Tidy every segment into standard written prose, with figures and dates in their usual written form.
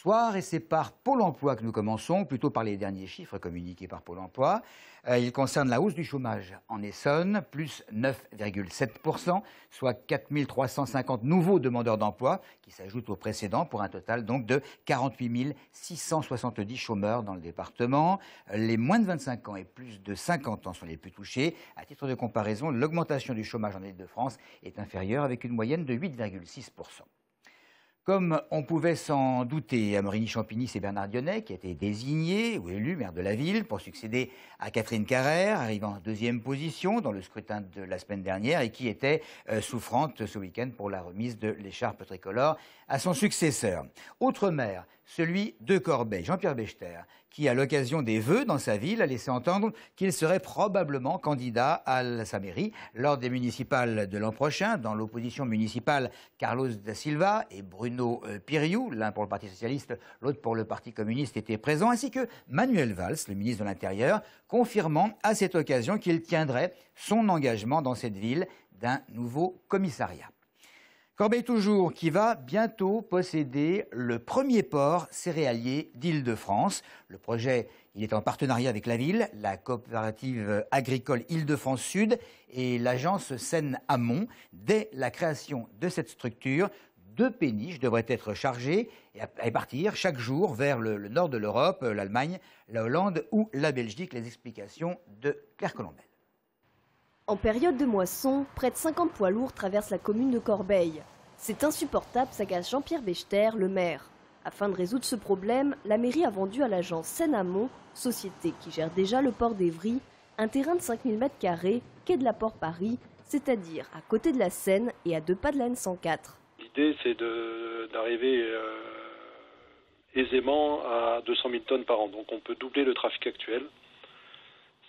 Bonsoir, et c'est par Pôle emploi que nous commençons, plutôt par les derniers chiffres communiqués par Pôle emploi. Ils concernent la hausse du chômage en Essonne, plus 9,7%, soit 4 350 nouveaux demandeurs d'emploi qui s'ajoutent aux précédents pour un total donc de 48 670 chômeurs dans le département. Les moins de 25 ans et plus de 50 ans sont les plus touchés. À titre de comparaison, l'augmentation du chômage en Île-de-France est inférieure avec une moyenne de 8,6%. Comme on pouvait s'en douter, à Morigny-Champigny, c'est Bernard Dionnet qui a été désigné ou élu maire de la ville pour succéder à Catherine Carrère, arrivant en deuxième position dans le scrutin de la semaine dernière et qui était souffrante ce week-end pour la remise de l'écharpe tricolore à son successeur. Autre maire, celui de Corbeil, Jean-Pierre Bechter, qui, à l'occasion des vœux dans sa ville, a laissé entendre qu'il serait probablement candidat à sa mairie lors des municipales de l'an prochain. Dans l'opposition municipale, Carlos da Silva et Bruno Piriou, l'un pour le Parti socialiste, l'autre pour le Parti communiste, étaient présents, ainsi que Manuel Valls, le ministre de l'Intérieur, confirmant à cette occasion qu'il tiendrait son engagement dans cette ville d'un nouveau commissariat. Corbeil toujours, qui va bientôt posséder le premier port céréalier d'Île-de-France. Le projet, il est en partenariat avec la ville, la coopérative agricole Île-de-France Sud et l'agence Seine-Amont. Dès la création de cette structure, 2 péniches devraient être chargées et partir chaque jour vers le nord de l'Europe, l'Allemagne, la Hollande ou la Belgique. Les explications de Claire Colombel. En période de moisson, près de 50 poids lourds traversent la commune de Corbeil. C'est insupportable, s'agace Jean-Pierre Bechter, le maire. Afin de résoudre ce problème, la mairie a vendu à l'agence Seine-Amont, société qui gère déjà le port d'Évry, un terrain de 5000 m², quai de la Porte Paris, c'est-à-dire à côté de la Seine et à 2 pas de la N104. L'idée, c'est d'arriver aisément à 200 000 tonnes par an. Donc on peut doubler le trafic actuel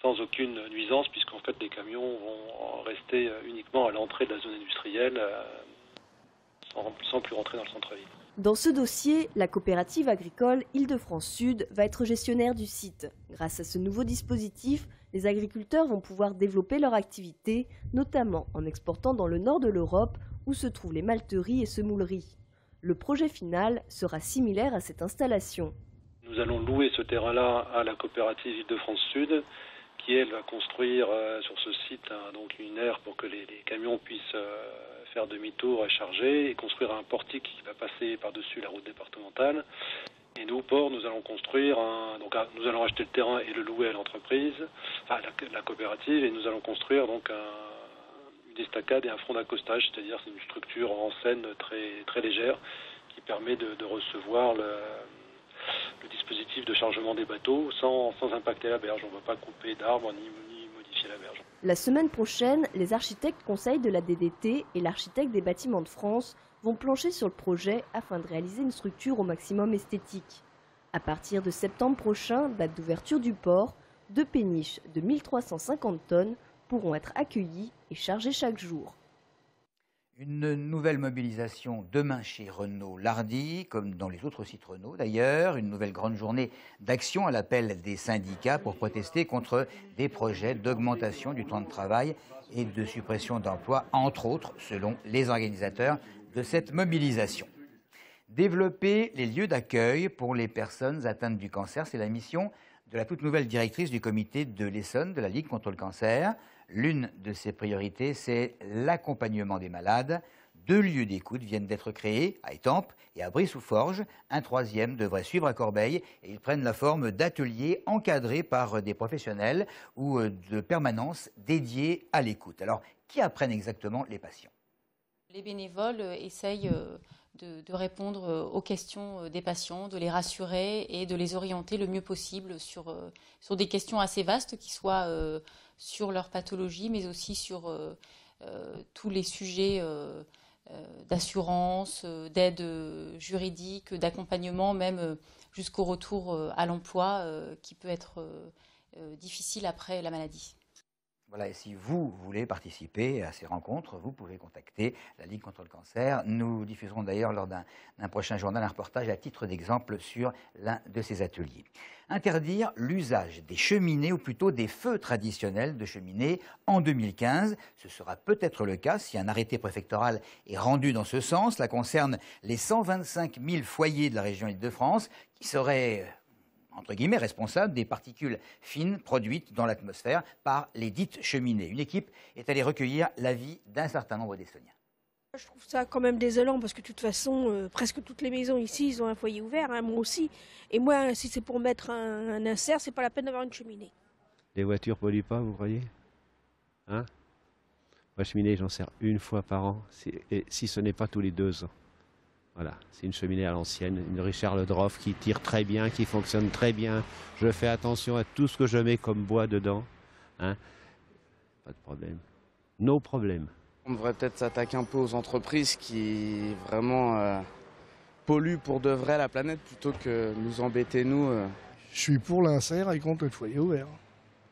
sans aucune nuisance, puisqu'en fait les camions vont rester uniquement à l'entrée de la zone industrielle, sans plus rentrer dans le centre-ville. Dans ce dossier, la coopérative agricole Île-de-France Sud va être gestionnaire du site. Grâce à ce nouveau dispositif, les agriculteurs vont pouvoir développer leur activité, notamment en exportant dans le nord de l'Europe, où se trouvent les malteries et semouleries. Le projet final sera similaire à cette installation. Nous allons louer ce terrain-là à la coopérative Île-de-France Sud, qui elle va construire sur ce site donc une aire pour que les camions puissent faire demi-tour et charger, et construire un portique qui va passer par-dessus la route départementale. Et nous, port, nous allons construire nous allons acheter le terrain et le louer à l'entreprise, enfin la coopérative, et nous allons construire donc une estacade et un front d'accostage, c'est-à-dire c'est une structure en scène très légère qui permet de recevoir le dispositif de chargement des bateaux sans impacter la berge. On ne va pas couper d'arbres ni modifier la berge. La semaine prochaine, les architectes conseils de la DDT et l'architecte des bâtiments de France vont plancher sur le projet afin de réaliser une structure au maximum esthétique. À partir de septembre prochain, date d'ouverture du port, 2 péniches de 1350 tonnes pourront être accueillies et chargées chaque jour. Une nouvelle mobilisation demain chez Renault-Lardy, comme dans les autres sites Renault d'ailleurs. Une nouvelle grande journée d'action à l'appel des syndicats pour protester contre des projets d'augmentation du temps de travail et de suppression d'emplois, entre autres, selon les organisateurs de cette mobilisation. Développer les lieux d'accueil pour les personnes atteintes du cancer, c'est la mission de la toute nouvelle directrice du comité de l'Essonne, de la Ligue contre le cancer. L'une de ses priorités, c'est l'accompagnement des malades. 2 lieux d'écoute viennent d'être créés à Étampes et à Brie-sous-Forges. Un 3e devrait suivre à Corbeil et ils prennent la forme d'ateliers encadrés par des professionnels ou de permanences dédiées à l'écoute. Alors, qui apprennent exactement les patients? Les bénévoles essayent de répondre aux questions des patients, de les rassurer et de les orienter le mieux possible sur des questions assez vastes qui soient sur leur pathologie, mais aussi sur tous les sujets d'assurance, d'aide juridique, d'accompagnement, même jusqu'au retour à l'emploi qui peut être difficile après la maladie. Voilà, et si vous voulez participer à ces rencontres, vous pouvez contacter la Ligue contre le cancer. Nous diffuserons d'ailleurs lors d'un prochain journal un reportage à titre d'exemple sur l'un de ces ateliers. Interdire l'usage des cheminées, ou plutôt des feux traditionnels de cheminée en 2015. Ce sera peut-être le cas si un arrêté préfectoral est rendu dans ce sens. Cela concerne les 125 000 foyers de la région Île-de-France qui seraient entre guillemets, responsable des particules fines produites dans l'atmosphère par les dites cheminées. Une équipe est allée recueillir l'avis d'un certain nombre d'Estoniens. Je trouve ça quand même désolant parce que de toute façon, presque toutes les maisons ici, ils ont un foyer ouvert, hein, moi aussi. Et moi, si c'est pour mettre un insert, c'est pas la peine d'avoir une cheminée. Les voitures polluent pas, vous croyez? Hein? La cheminée, j'en sers une fois par an, et si ce n'est pas tous les 2 ans. Voilà, c'est une cheminée à l'ancienne, une Richard Le Droff qui tire très bien, qui fonctionne très bien. Je fais attention à tout ce que je mets comme bois dedans. Hein. Pas de problème. No problème. On devrait peut-être s'attaquer un peu aux entreprises qui vraiment polluent pour de vrai la planète plutôt que nous embêter nous. Je suis pour l'insert et contre le foyer ouvert.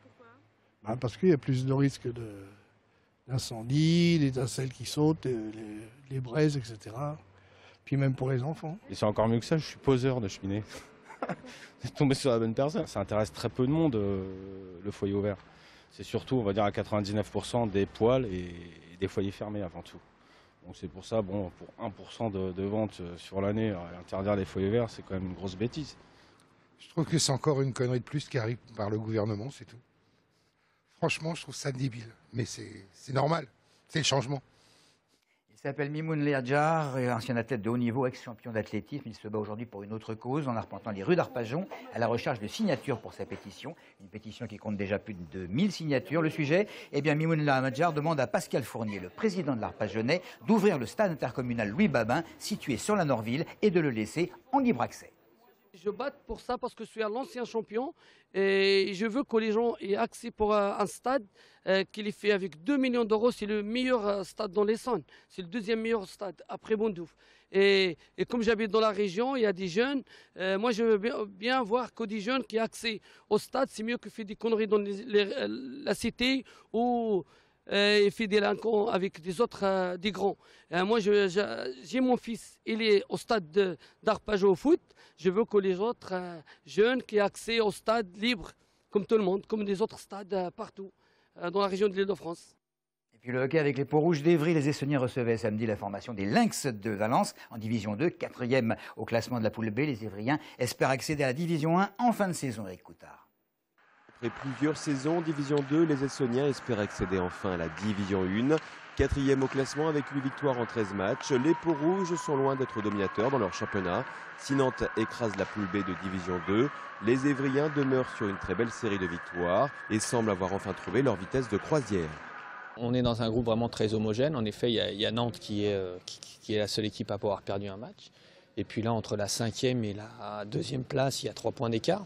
Pourquoi? Parce qu'il y a plus de risques d'incendie, d'étincelles qui sautent, les braises, etc. Puis même pour les enfants. Et c'est encore mieux que ça, je suis poseur de cheminée. C'est tombé sur la bonne personne. Ça intéresse très peu de monde, le foyer ouvert. C'est surtout, on va dire, à 99% des poêles et des foyers fermés avant tout. Donc c'est pour ça, bon, pour 1% de vente sur l'année, interdire les foyers verts, c'est quand même une grosse bêtise. Je trouve que c'est encore une connerie de plus qui arrive par le gouvernement, c'est tout. Franchement, je trouve ça débile. Mais c'est normal, c'est le changement. Il s'appelle Mimoun Leadjar, ancien athlète de haut niveau, ex-champion d'athlétisme. Il se bat aujourd'hui pour une autre cause, en arpentant les rues d'Arpajon, à la recherche de signatures pour sa pétition. Une pétition qui compte déjà plus de 1000 signatures. Le sujet, eh bien, Mimoun Leadjar demande à Pascal Fournier, le président de l'Arpajonais, d'ouvrir le stade intercommunal Louis Babin, situé sur la Norville, et de le laisser en libre accès. Je bats pour ça parce que je suis un ancien champion et je veux que les gens aient accès pour un stade qui est fait avec 2 millions d'euros. C'est le meilleur stade dans l'Essonne. C'est le 2e meilleur stade après Bondouf. Et comme j'habite dans la région, il y a des jeunes. Moi, je veux bien voir que des jeunes qui aient accès au stade. C'est mieux que faire des conneries dans la cité ou et fait des délinquants avec des autres, des grands. Moi, j'ai mon fils, il est au stade d'Arpajon au foot. Je veux que les autres jeunes qui aient accès au stade libre, comme tout le monde, comme des autres stades partout, dans la région de l'Île-de-France. Et puis le hockey avec les Peaux-Rouges d'Evry, les Essonniens recevaient samedi la formation des Lynx de Valence en Division 2, 4e au classement de la poule B. Les Évriens espèrent accéder à la Division 1 en fin de saison, Eric Coutard. Après plusieurs saisons, Division 2, les Essoniens espèrent accéder enfin à la Division 1. 4e au classement avec 8 victoires en 13 matchs. Les Peaux-Rouges sont loin d'être dominateurs dans leur championnat. Si Nantes écrase la poule B de Division 2, les Évriens demeurent sur une très belle série de victoires et semblent avoir enfin trouvé leur vitesse de croisière. On est dans un groupe vraiment très homogène. En effet, il y a Nantes qui est la seule équipe à pas avoir perdu un match. Et puis là, entre la 5e et la 2e place, il y a 3 points d'écart.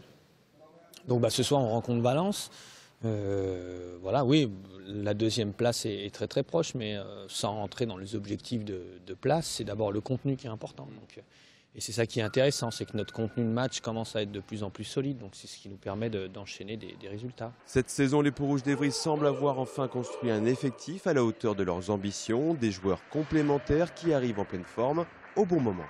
Donc ce soir, on rencontre Valence. Voilà, oui, la 2e place est très très proche, mais sans rentrer dans les objectifs de place, c'est d'abord le contenu qui est important. Donc, et c'est ça qui est intéressant, c'est que notre contenu de match commence à être de plus en plus solide, donc c'est ce qui nous permet d'enchaîner des résultats. Cette saison, les Peaux-Rouges d'Evry semblent avoir enfin construit un effectif à la hauteur de leurs ambitions, des joueurs complémentaires qui arrivent en pleine forme au bon moment.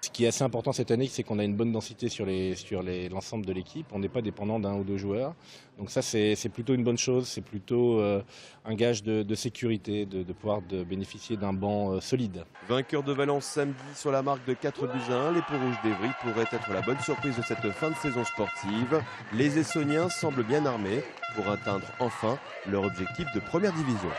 Ce qui est assez important cette année, c'est qu'on a une bonne densité sur l'ensemble de l'équipe. On n'est pas dépendant d'un ou deux joueurs. Donc ça, c'est plutôt une bonne chose. C'est plutôt un gage de sécurité, de pouvoir bénéficier d'un banc solide. Vainqueur de Valence samedi sur la marque de 4-1, les Peaux-Rouges d'Evry pourraient être la bonne surprise de cette fin de saison sportive. Les Essoniens semblent bien armés pour atteindre enfin leur objectif de première division.